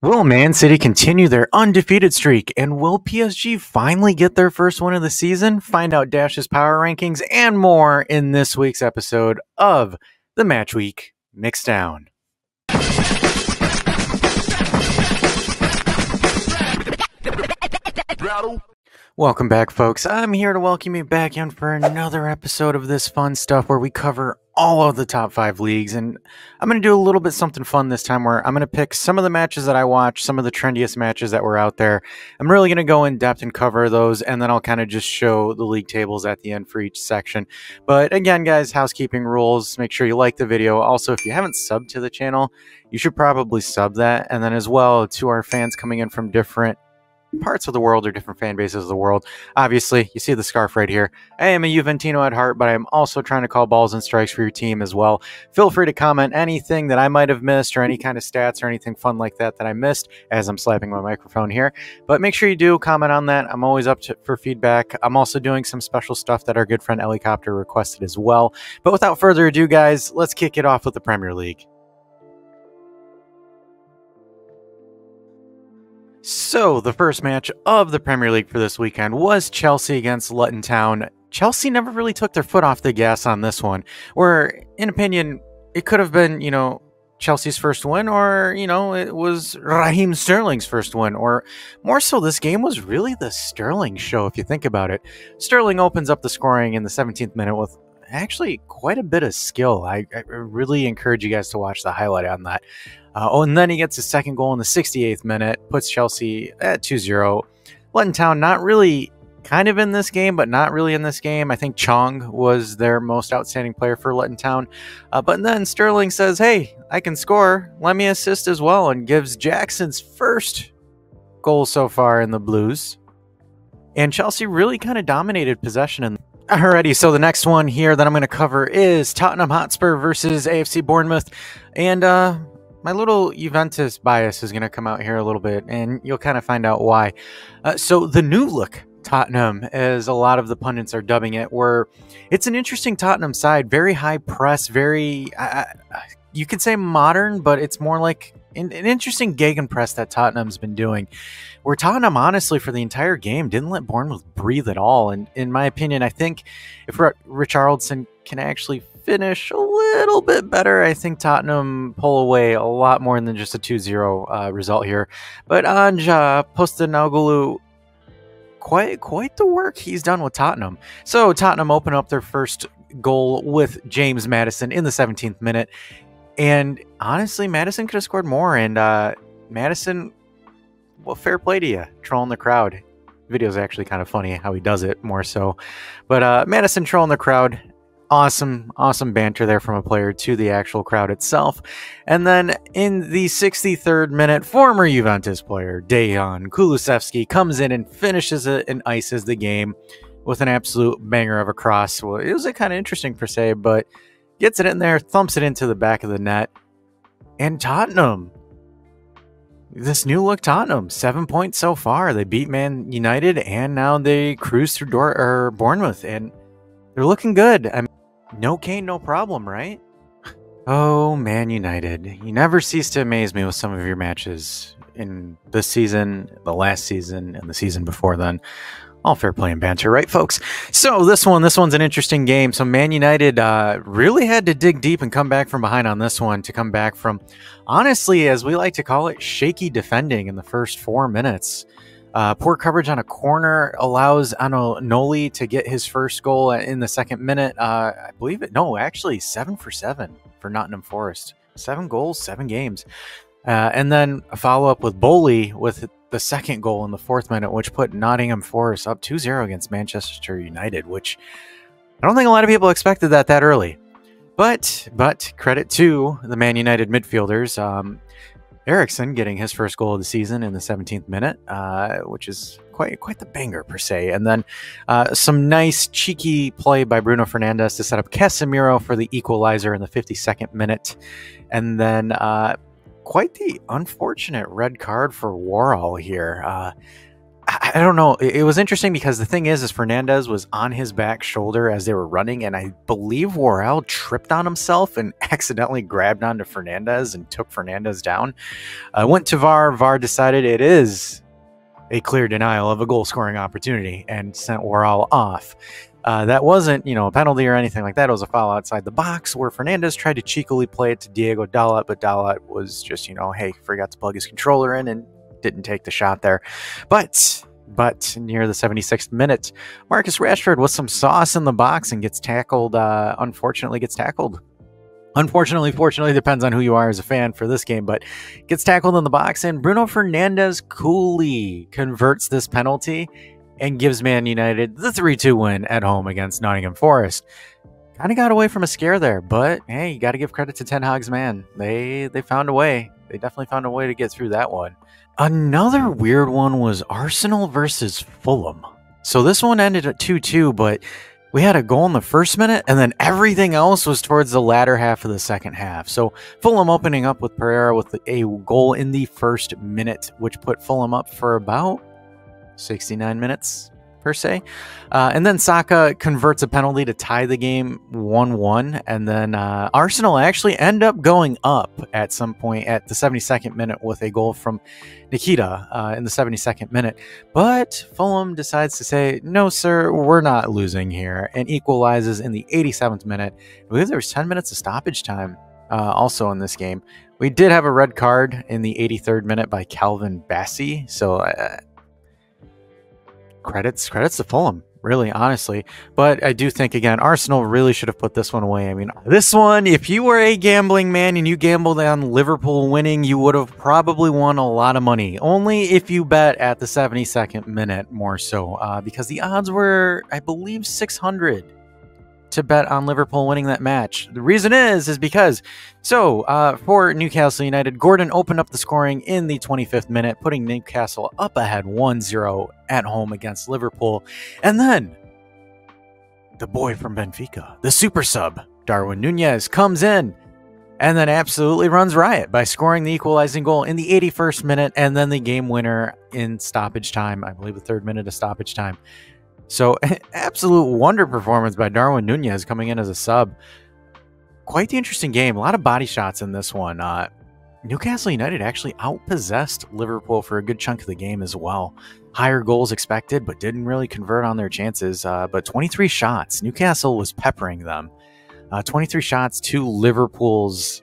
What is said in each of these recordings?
Will Man City continue their undefeated streak? And will PSG finally get their first win of the season? Find out Dash's power rankings and more in this week's episode of the Match Week Mixdown. Welcome back, folks. I'm here to welcome you back in for another episode of this fun stuff where we cover all of the top 5 leagues. And I'm going to do a little bit something fun this time where I'm going to pick some of the matches that I watch, some of the trendiest matches that were out there. I'm really going to go in depth and cover those, and then I'll kind of just show the league tables at the end for each section. But again, guys, housekeeping rules. Make sure you like the video. Also, if you haven't subbed to the channel, you should probably sub that. And then as well, to our fans coming in from different parts of the world or different fan bases of the world. Obviously, you see the scarf right here. I am a Juventino at heart, but I'm also trying to call balls and strikes for your team as well. Feel free to comment anything that I might have missed or any kind of stats or anything fun like that that I missed as I'm slapping my microphone here. But make sure you do comment on that. I'm always up for feedback. I'm also doing some special stuff that our good friend Helicopter requested as well. But without further ado, guys, let's kick it off with the Premier League. So, the first match of the Premier League for this weekend was Chelsea against Luton Town. Chelsea never really took their foot off the gas on this one, where, in opinion, it could have been, Chelsea's first win, or, it was Raheem Sterling's first win, or more so, this game was really the Sterling show, if you think about it. Sterling opens up the scoring in the 17th minute with actually quite a bit of skill. I really encourage you guys to watch the highlight on that. And then he gets his second goal in the 68th minute, puts Chelsea at 2-0. Luton Town not really kind of in this game, but not really in this game. I think Chong was their most outstanding player for Luton Town. But then Sterling says, hey, I can score. Let me assist as well, and gives Jackson's first goal so far in the Blues. And Chelsea really kind of dominated possession. Alrighty, so the next one here that I'm going to cover is Tottenham Hotspur versus AFC Bournemouth. And my little Juventus bias is going to come out here a little bit, and you'll kind of find out why. So the new look Tottenham, as a lot of the pundits are dubbing it, where it's an interesting Tottenham side, very high press, very, you could say modern, but it's more like an interesting gegenpress that Tottenham's been doing, where Tottenham, honestly, for the entire game, didn't let Bournemouth breathe at all. And in my opinion, I think if Richarlison can actually finish a little bit better, I think Tottenham pull away a lot more than just a 2-0 result here. But Anja Postecoglou, quite the work he's done with Tottenham. So Tottenham open up their first goal with James Maddison in the 17th minute. And honestly, Maddison could have scored more. And Maddison, well, fair play to you, trolling the crowd. Video's actually kind of funny how he does it more so. But Maddison trolling the crowd. Awesome banter there from a player to the actual crowd itself. And then in the 63rd minute, former Juventus player Dejan Kulusevski comes in and finishes it and ices the game with an absolute banger of a cross. Well, it was a kind of interesting per se, but gets it in there, thumps it into the back of the net. And Tottenham, this new look Tottenham, 7 points so far. They beat Man United, and now they cruise through Bournemouth, and they're looking good. I mean, no Kane, no problem, right? Oh, Man United. You never cease to amaze me with some of your matches in this season, the last season, and the season before then. All fair play and banter, right, folks? So this one's an interesting game. So Man United really had to dig deep and come back from behind on this one to come back from, honestly, as we like to call it, shaky defending in the first 4 minutes. Poor coverage on a corner allows Anonoli to get his first goal in the 2nd minute. I believe it. No, actually 7 for 7 for Nottingham Forest. 7 goals, 7 games. And then a follow-up with Bowley with the 2nd goal in the 4th minute, which put Nottingham Forest up 2-0 against Manchester United, which I don't think a lot of people expected that early. But credit to the Man United midfielders. Eriksen getting his first goal of the season in the 17th minute, which is quite the banger per se. And then some nice cheeky play by Bruno Fernandes to set up Casemiro for the equalizer in the 52nd minute. And then quite the unfortunate red card for Worrall here. I don't know. It was interesting because the thing is Fernandez was on his back shoulder as they were running, and I believe Worrell tripped on himself and accidentally grabbed onto Fernandez and took Fernandez down. Went to VAR. VAR decided it is a clear denial of a goal-scoring opportunity and sent Worrell off. That wasn't, a penalty or anything like that. It was a foul outside the box where Fernandez tried to cheekily play it to Diego Dalot, but Dalot was just, hey, forgot to plug his controller in and didn't take the shot there. But near the 76th minute, Marcus Rashford with some sauce in the box and gets tackled. Unfortunately, fortunately, depends on who you are as a fan for this game, but gets tackled in the box, and Bruno Fernandes coolly converts this penalty and gives Man United the 3-2 win at home against Nottingham Forest. Kind of got away from a scare there, but hey, you got to give credit to Ten Hag's man. They found a way. They definitely found a way to get through that one. Another weird one was Arsenal versus Fulham. So this one ended at 2-2, but we had a goal in the first minute, and then everything else was towards the latter half of the second half. So Fulham opening up with Pereira with a goal in the first minute, which put Fulham up for about 69 minutes per se. And then Saka converts a penalty to tie the game 1-1. And then Arsenal actually end up going up at some point at the 72nd minute with a goal from Nikita in the 72nd minute. But Fulham decides to say, no, sir, we're not losing here, and equalizes in the 87th minute. I believe there was 10 minutes of stoppage time also in this game. We did have a red card in the 83rd minute by Calvin Bassey. So credits to Fulham, really, honestly. But I do think, again, Arsenal really should have put this one away. I mean, this one, if you were a gambling man and you gambled on Liverpool winning, you would have probably won a lot of money. Only if you bet at the 72nd minute, more so, because the odds were, I believe, 600 to bet on Liverpool winning that match. The reason is because, for Newcastle United, Gordon opened up the scoring in the 25th minute, putting Newcastle up ahead 1-0 at home against Liverpool. And then the boy from Benfica, the super sub, Darwin Núñez, comes in and then absolutely runs riot by scoring the equalizing goal in the 81st minute, and then the game winner in stoppage time, I believe the 3rd minute of stoppage time. So, absolute wonder performance by Darwin Núñez coming in as a sub. Quite the interesting game. A lot of body shots in this one. Newcastle United actually outpossessed Liverpool for a good chunk of the game as well. Higher goals expected, but didn't really convert on their chances. But 23 shots. Newcastle was peppering them. 23 shots to Liverpool's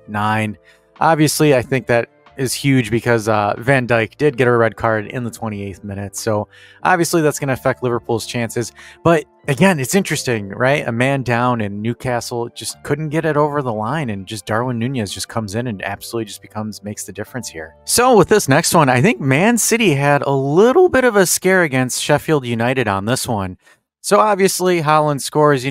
9. Obviously, I think that is huge because Van Dijk did get a red card in the 28th minute. So obviously that's going to affect Liverpool's chances. But again, it's interesting, right? A man down, and Newcastle just couldn't get it over the line, and just Darwin Núñez just comes in and absolutely just makes the difference here. So with this next one, I think Man City had a little bit of a scare against Sheffield United on this one. So obviously Haaland scores,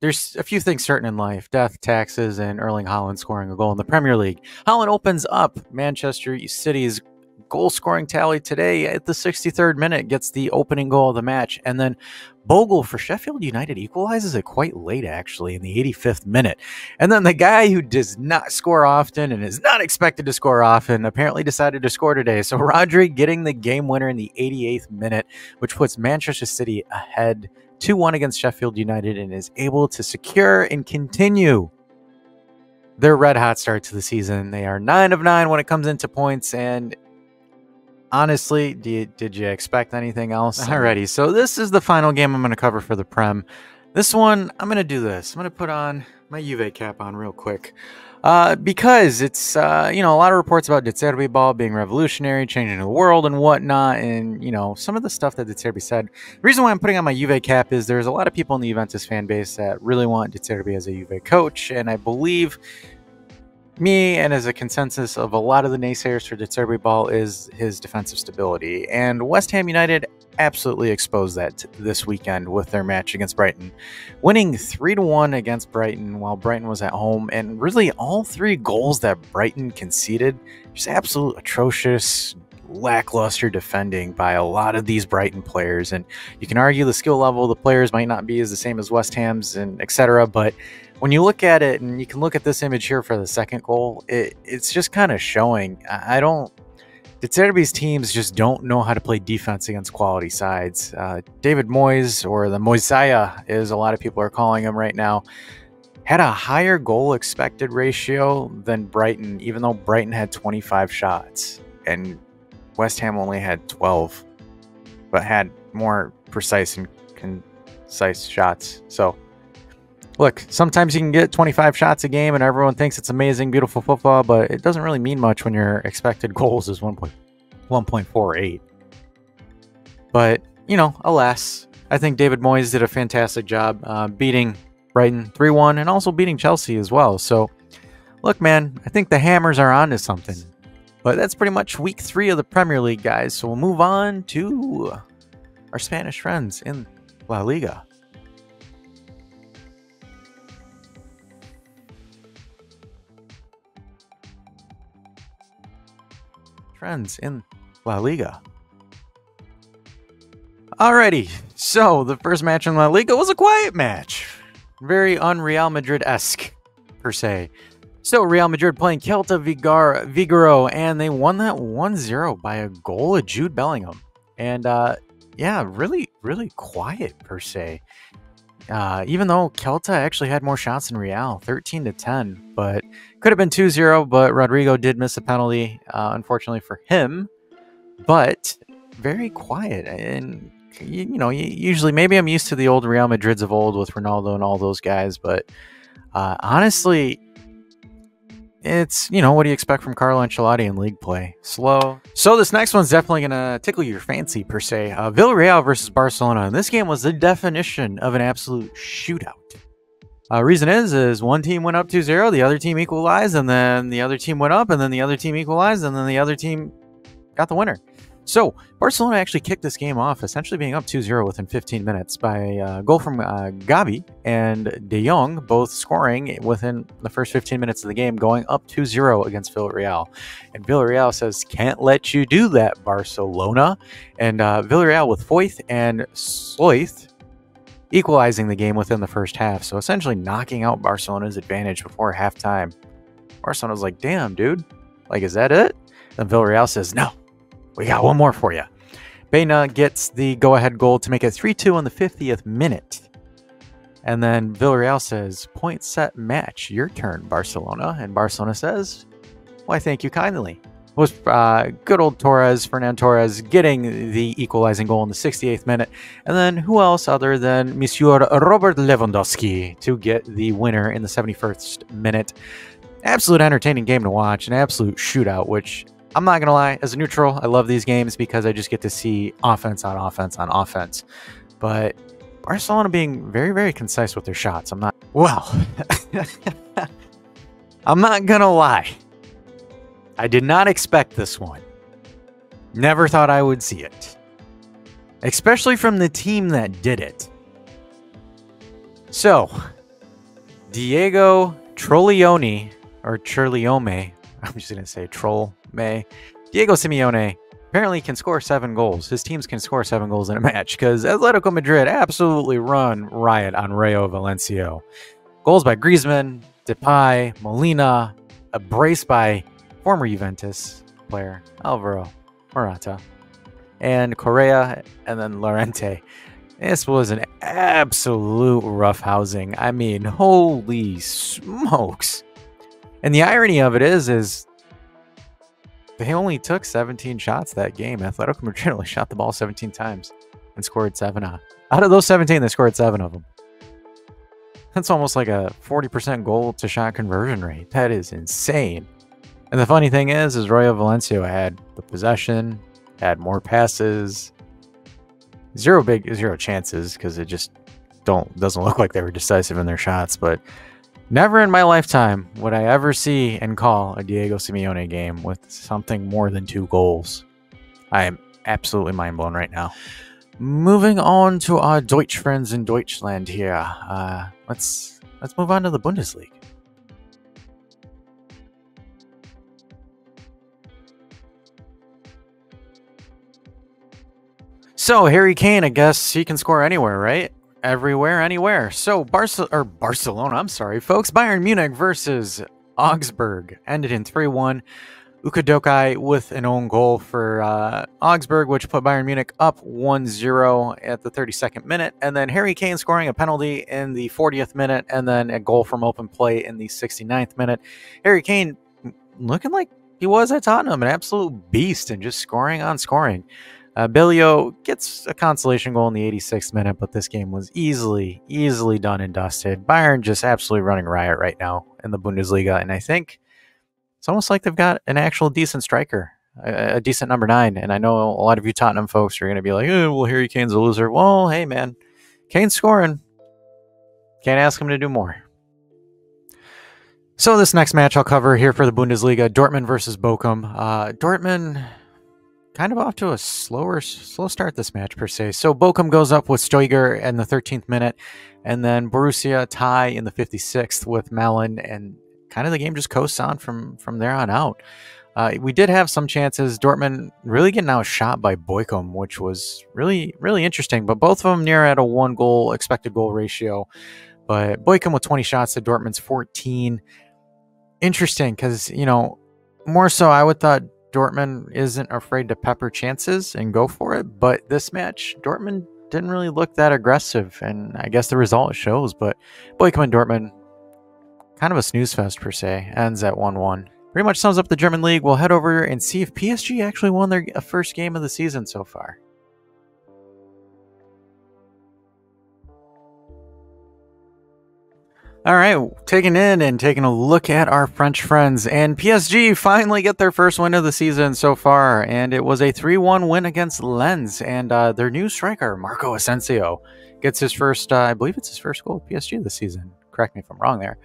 there's a few things certain in life: death, taxes, and Erling Haaland scoring a goal in the Premier League. Haaland opens up Manchester City's goal-scoring tally today at the 63rd minute, gets the opening goal of the match, and then Bogle for Sheffield United equalizes it quite late, actually, in the 85th minute. And then the guy who does not score often and is not expected to score often apparently decided to score today. So Rodri getting the game winner in the 88th minute, which puts Manchester City ahead 2-1 against Sheffield United, and is able to secure and continue their red-hot start to the season. They are 9 of 9 when it comes into points, and honestly, did you expect anything else? Alrighty, so this is the final game I'm going to cover for the Prem. This one, I'm going to do this. I'm going to put on my Juve cap on real quick. Because it's, a lot of reports about De Zerbi ball being revolutionary, changing the world and whatnot, and, some of the stuff that De Zerbi said. The reason why I'm putting on my Juve cap is there's a lot of people in the Juventus fan base that really want De Zerbi as a Juve coach, and I believe me, and as a consensus of a lot of the naysayers for De Zerbi ball, is his defensive stability. And West Ham United absolutely exposed that this weekend with their match against Brighton, winning 3-1 against Brighton while Brighton was at home. And really all 3 goals that Brighton conceded, just absolute atrocious, lackluster defending by a lot of these Brighton players. And you can argue the skill level of the players might not be as the same as West Ham's and etc. But when you look at it, and you can look at this image here for the second goal, it's just kind of showing. De Zerbi's teams just don't know how to play defense against quality sides. David Moyes, or the Moisaya, as a lot of people are calling him right now, had a higher goal expected ratio than Brighton, even though Brighton had 25 shots and West Ham only had 12, but had more precise and concise shots. So, look, sometimes you can get 25 shots a game and everyone thinks it's amazing, beautiful football, but it doesn't really mean much when your expected goals is 1.48. But, you know, alas, I think David Moyes did a fantastic job beating Brighton 3-1 and also beating Chelsea as well. So, look, man, I think the Hammers are on to something. But that's pretty much week 3 of the Premier League, guys. So we'll move on to our Spanish friends in La Liga. Friends in La Liga. Alrighty, so the first match in La Liga was a quiet match. Very un-Real Madrid-esque, per se. So Real Madrid playing Celta Vigo, and they won that 1-0 by a goal of Jude Bellingham. And yeah, really quiet, per se. Even though Celta actually had more shots than Real, 13-10, but could have been 2-0, but Rodrigo did miss a penalty, unfortunately for him. But very quiet, and you know, usually maybe I'm used to the old Real Madrids of old with Ronaldo and all those guys, but honestly, it's, you know, what do you expect from Carlo Ancelotti in league play? Slow. So this next one's definitely going to tickle your fancy, per se. Villarreal versus Barcelona. And this game was the definition of an absolute shootout. Reason is one team went up 2-0, the other team equalized, and then the other team went up, and then the other team equalized, and then the other team got the winner. So Barcelona actually kicked this game off, essentially being up 2-0 within 15 minutes by a goal from Gavi and De Jong, both scoring within the first 15 minutes of the game, going up 2-0 against Villarreal. And Villarreal says, can't let you do that, Barcelona. And Villarreal with Foyth and Sloith equalizing the game within the first half. So essentially knocking out Barcelona's advantage before halftime. Barcelona's like, damn, dude. Like, is that it? Then Villarreal says, no. We got one more for you. Baena gets the go-ahead goal to make it 3-2 in the 50th minute. And then Villarreal says, point, set, match. Your turn, Barcelona. And Barcelona says, why, thank you kindly. It was good old Fernand Torres, getting the equalizing goal in the 68th minute. And then who else other than Monsieur Robert Lewandowski to get the winner in the 71st minute. Absolute entertaining game to watch. An absolute shootout, which, I'm not going to lie, as a neutral, I love these games because I just get to see offense on offense on offense. But Barcelona being very, very concise with their shots. I'm not going to lie. I did not expect this one. Never thought I would see it. Especially from the team that did it. So, Diego Trollione, or Churliome, I'm just going to say Troll-May. Diego Simeone apparently can score 7 goals. His teams can score 7 goals in a match because Atletico Madrid absolutely run riot on Rayo Valencia. Goals by Griezmann, Depay, Molina, a brace by former Juventus player Alvaro Morata, and Correa, and then Llorente. This was an absolute roughhousing. I mean, holy smokes. And the irony of it is they only took 17 shots that game. Atletico Madrid only shot the ball 17 times and scored 7 out of those 17. They scored 7 of them. That's almost like a 40% goal to shot conversion rate. That is insane. And the funny thing is Rayo Valencia had the possession, had more passes, zero chances because it just doesn't look like they were decisive in their shots. But never in my lifetime would I ever see and call a Diego Simeone game with something more than 2 goals. I am absolutely mind blown right now. Moving on to our Deutsch friends in Deutschland here. Let's move on to the Bundesliga. So Harry Kane, I guess he can score anywhere, right? Everywhere, anywhere. So Barcelona, I'm sorry, folks. Bayern Munich versus Augsburg ended in 3-1. Ukadokai with an own goal for Augsburg, which put Bayern Munich up 1-0 at the 32nd minute. And then Harry Kane scoring a penalty in the 40th minute, and then a goal from open play in the 69th minute. Harry Kane looking like he was at Tottenham, an absolute beast, and just scoring on scoring. Bellio gets a consolation goal in the 86th minute, but this game was easily done and dusted. Bayern just absolutely running riot right now in the Bundesliga, and I think it's almost like they've got an actual decent striker, a decent number 9. And I know a lot of you Tottenham folks are going to be like, oh, well, Harry Kane's a loser. Well, hey, man, Kane's scoring. Can't ask him to do more. So this next match I'll cover here for the Bundesliga, Dortmund versus Bochum. Dortmund kind of off to a slow start this match, per se. So Bochum goes up with Steuger in the 13th minute, and then Borussia tie in the 56th with Milan, and kind of the game just coasts on from there on out. We did have some chances. Dortmund really getting outshot by Bochum, which was really interesting, but both of them near at a 1 goal expected goal ratio. But Bochum with 20 shots to Dortmund's 14. Interesting, because, you know, more so I would thought Dortmund isn't afraid to pepper chances and go for it, but this match, Dortmund didn't really look that aggressive, and I guess the result shows. But Bochum and Dortmund, kind of a snooze fest, per se, ends at 1-1. Pretty much sums up the German league. We'll head over and see if PSG actually won their first game of the season so far. All right, taking a look at our French friends, and PSG finally get their first win of the season so far, and it was a 3-1 win against Lens, and their new striker, Marco Asensio, gets his first, I believe it's his first goal at PSG this season. Correct me if I'm wrong there.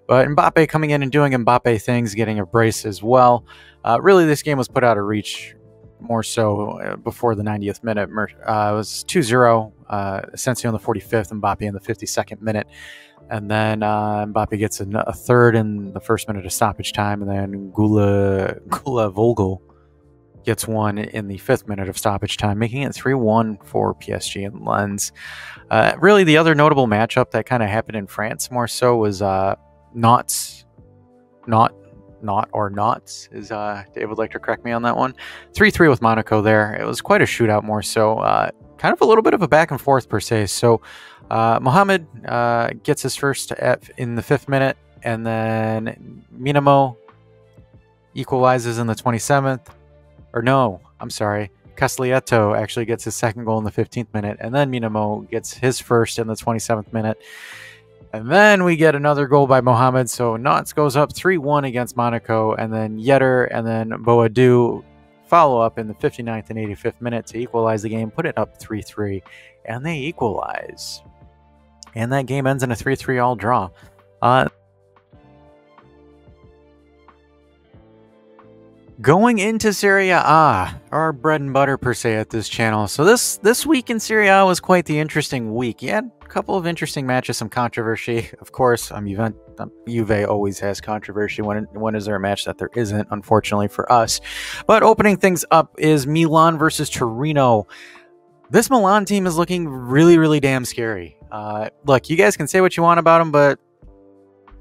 But Mbappe coming in and doing Mbappe things, getting a brace as well. Really, this game was put out of reach more so before the 90th minute. It was 2-0, Asensio in the 45th, Mbappe in the 52nd minute. And then Mbappe gets a third in the first minute of stoppage time, and then Gula Vogel gets one in the 5th minute of stoppage time, making it 3-1 for PSG and Lens. Really, the other notable matchup that kind of happened in France more so was Nantes, is Dave would like to correct me on that one. 3-3 with Monaco there. It was quite a shootout more so. Kind of a little bit of a back and forth, per se. So Mohamed gets his first in the 5th minute, and then Minamo equalizes in the 27th. Or no, I'm sorry. Castelletto actually gets his second goal in the 15th minute, and then Minamo gets his first in the 27th minute. And then we get another goal by Mohamed, so Nantes goes up 3-1 against Monaco, and then Yetter and then Boadou follow up in the 59th and 85th minute to equalize the game, put it up 3-3, and they equalize. And that game ends in a 3-3 all draw. Going into Serie A, our bread and butter, per se, at this channel. So this week in Serie A was quite the interesting week. You had a couple of interesting matches, some controversy. Of course, Juve always has controversy. When is there a match that there isn't, unfortunately for us? But opening things up is Milan versus Torino. This Milan team is looking really damn scary. Look, you guys can say what you want about them, but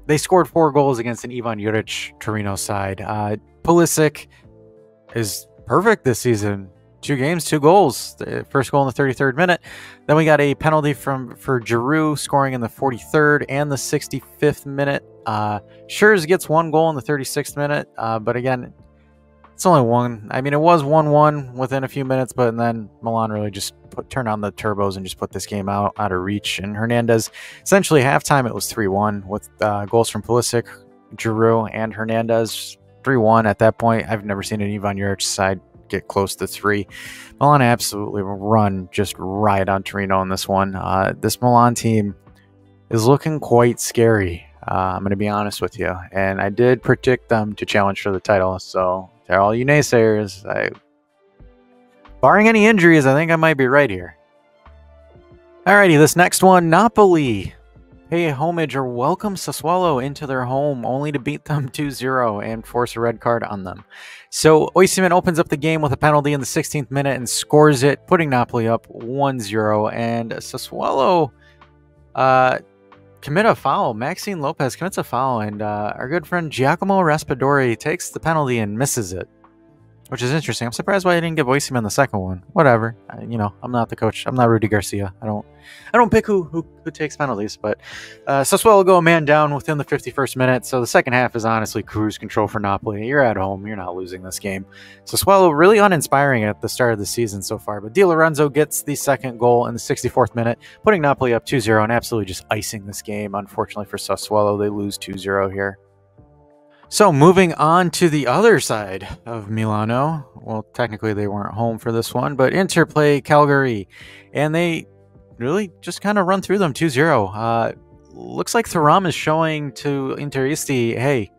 they scored 4 goals against an Ivan Juric Torino side. Pulisic is perfect this season. 2 games, 2 goals. The first goal in the 33rd minute. Then we got a penalty for Giroud scoring in the 43rd and the 65th minute. Schürrle gets 1 goal in the 36th minute, but again, it's only one. I mean, it was 1-1 within a few minutes, but then Milan really just turned on the turbos and just put this game out of reach. And Hernandez, essentially halftime, it was 3-1 with goals from Pulisic, Giroud, and Hernandez. 3-1 at that point. I've never seen an Ivan Juric side get close to 3. Milan absolutely run just right on Torino in this one. This Milan team is looking quite scary. I'm going to be honest with you. And I did predict them to challenge for the title. So to all you naysayers, barring any injuries, I think I might be right here. Alrighty, this next one, Napoli pay homage or welcome Sassuolo into their home, only to beat them 2-0 and force a red card on them. So Osimhen opens up the game with a penalty in the 16th minute and scores it, putting Napoli up 1-0. And Sassuolo commit a foul. Maxine Lopez commits a foul, and our good friend Giacomo Raspadori takes the penalty and misses it, which is interesting. I'm surprised why I didn't give Oisim the second one. Whatever. I'm not the coach. I'm not Rudy Garcia. I don't pick who takes penalties. But Sassuolo go a man down within the 51st minute. So the second half is honestly cruise control for Napoli. You're at home. You're not losing this game. Sassuolo really uninspiring at the start of the season so far. But Di Lorenzo gets the second goal in the 64th minute, putting Napoli up 2-0 and absolutely just icing this game. Unfortunately for Sassuolo, they lose 2-0 here. So moving on to the other side of Milano. Well, technically they weren't home for this one, but Inter play Calgary, and they really just kind of run through them 2-0. Looks like Thuram is showing to Interisti, hey,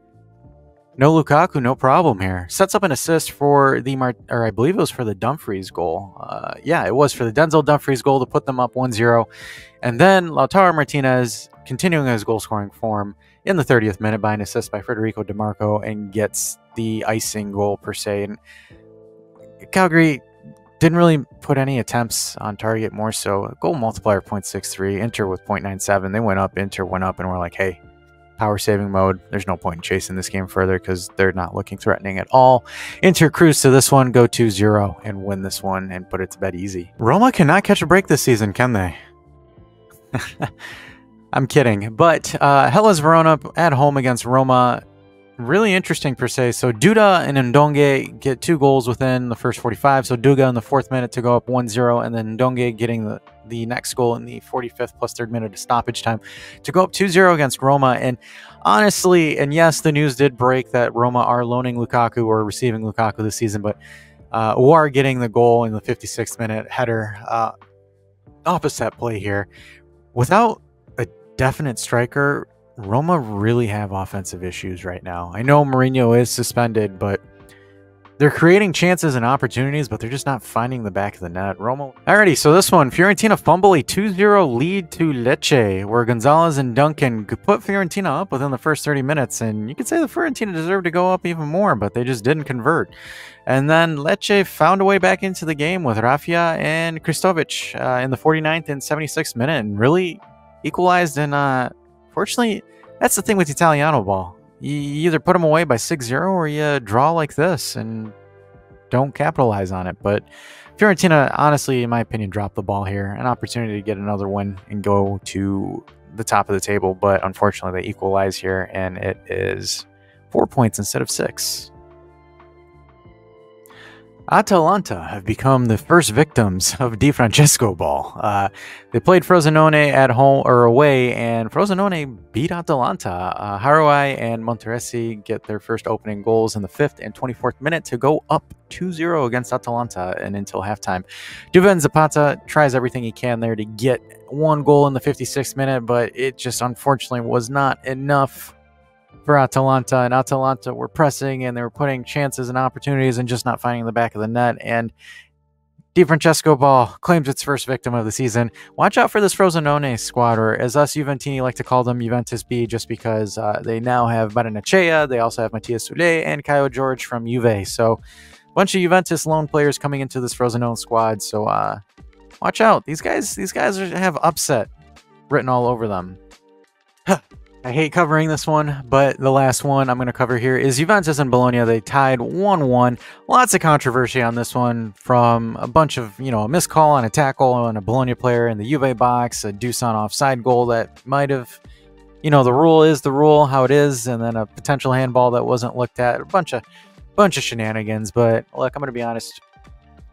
no Lukaku, no problem here. Sets up an assist for I believe it was for the Dumfries goal. Yeah, it was for the Denzel Dumfries goal to put them up 1-0. And then Lautaro Martinez, continuing his goal-scoring form, in the 30th minute by an assist by Federico DiMarco, and gets the icing goal per se. And Calgary didn't really put any attempts on target, more so. Goal multiplier 0.63, Inter with 0.97. They went up, Inter went up, and we're like, hey, power saving mode. There's no point in chasing this game further because they're not looking threatening at all. Inter cruise to this one, go 2-0 and win this one and put it to bed easy. Roma cannot catch a break this season, can they? I'm kidding, but Hellas Verona at home against Roma, really interesting per se. So Duda and Ndonge get 2 goals within the first 45. So Duda in the 4th minute to go up 1-0, and then Ndonge getting the next goal in the 45th plus 3rd minute of stoppage time to go up 2-0 against Roma. And honestly, and yes, the news did break that Roma are loaning Lukaku or receiving Lukaku this season, but War getting the goal in the 56th minute header off a set play here. Without a definite striker, Roma really have offensive issues right now. I know Mourinho is suspended, but they're creating chances and opportunities, but they're just not finding the back of the net. Roma. Alrighty, so this one, Fiorentina fumble a 2-0 lead to Lecce, where Gonzalez and Duncan could put Fiorentina up within the first 30 minutes, and you could say the Fiorentina deserved to go up even more, but they just didn't convert. And then Lecce found a way back into the game with Raffia and Kristovic in the 49th and 76th minute, and really equalized. And fortunately, that's the thing with Italiano ball. You either put them away by 6-0 or you draw like this and don't capitalize on it. But Fiorentina, honestly, in my opinion, dropped the ball here. An opportunity to get another win and go to the top of the table. But unfortunately, they equalize here, and it is 4 points instead of 6. Atalanta have become the first victims of Di Francesco ball. They played Frosinone at home or away, and Frosinone beat Atalanta. Harouai and Monteresi get their first opening goals in the 5th and 24th minute to go up 2-0 against Atalanta and until halftime. Duvan Zapata tries everything he can there to get 1 goal in the 56th minute, but it just unfortunately was not enough for Atalanta, and Atalanta were pressing and they were putting chances and opportunities and just not finding the back of the net. And Di Francesco ball claims its first victim of the season. Watch out for this Frosinone squad, or as us Juventini like to call them, Juventus B, just because they now have Baranachea, they also have Mattias Sule and Caio George from Juve. So a bunch of Juventus loan players coming into this Frosinone squad. So watch out. These guys have upset written all over them. I hate covering this one, but the last one I'm going to cover here is Juventus and Bologna. They tied 1-1. Lots of controversy on this one, from a bunch of, a missed call on a tackle on a Bologna player in the Juve box, a Dusan offside goal that might have, the rule is the rule, how it is, and then a potential handball that wasn't looked at. A bunch of shenanigans. But look, I'm going to be honest.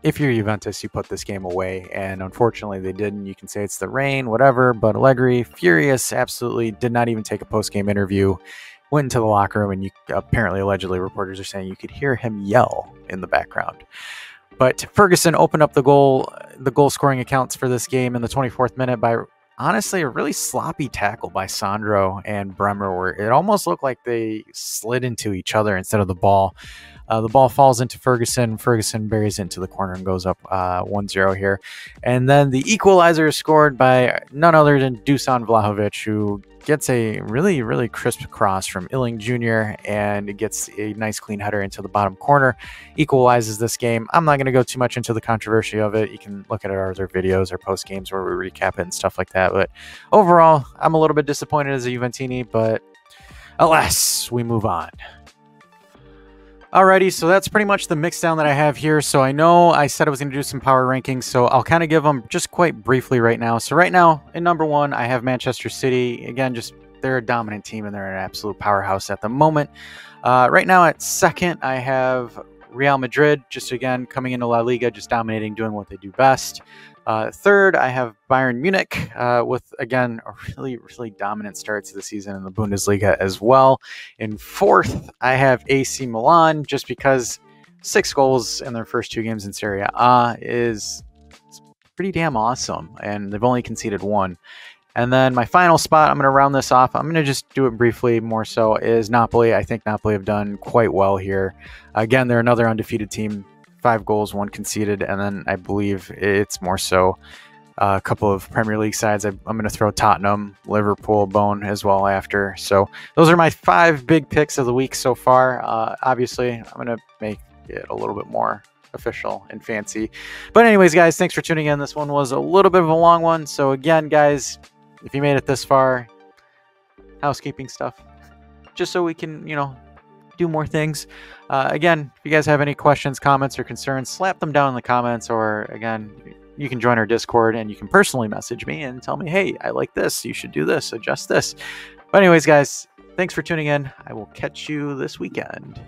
If you're Juventus, you put this game away, and unfortunately they didn't. You can say it's the rain, whatever, but Allegri, furious, absolutely did not even take a post-game interview, went into the locker room, and allegedly, reporters are saying you could hear him yell in the background. But Ferguson opened up the goal-scoring accounts for this game in the 24th minute by, honestly, a really sloppy tackle by Sandro and Bremer, where it almost looked like they slid into each other instead of the ball. The ball falls into Ferguson. Ferguson buries it into the corner and goes up 1-0 here. And then the equalizer is scored by none other than Dusan Vlahovic, who gets a really, really crisp cross from Illing Jr. and gets a nice clean header into the bottom corner, equalizes this game. I'm not going to go too much into the controversy of it. You can look at our other videos or post games where we recap it and stuff like that. But overall, I'm a little bit disappointed as a Juventini, but alas, we move on. Alrighty, so that's pretty much the mixdown that I have here. So I know I said I was going to do some power rankings, so I'll kind of give them just quite briefly right now. So right now, in number 1, I have Manchester City. Again, just they're a dominant team and they're an absolute powerhouse at the moment. Right now at 2nd, I have Real Madrid, just again, coming into La Liga, just dominating, doing what they do best. 3rd, I have Bayern Munich with, again, a really, really dominant start to the season in the Bundesliga as well. In 4th, I have AC Milan, just because 6 goals in their first 2 games in Serie A is pretty damn awesome, and they've only conceded 1. And then my final spot, I'm going to round this off. I'm going to just do it briefly more so, is Napoli. I think Napoli have done quite well here. Again, they're another undefeated team. 5 goals, 1 conceded, and then I believe it's more so a couple of Premier League sides. I'm going to throw Tottenham, Liverpool, bone as well after. So those are my 5 big picks of the week so far. Obviously, I'm going to make it a little bit more official and fancy. But anyways, guys, thanks for tuning in. This one was a little bit of a long one. So again, guys, if you made it this far, housekeeping stuff, just so we can, do more things. Again, if you guys have any questions, comments, or concerns, slap them down in the comments, or again, you can join our Discord and you can personally message me and tell me, hey, I like this, you should do this, adjust this. But anyways, guys, thanks for tuning in. I will catch you this weekend.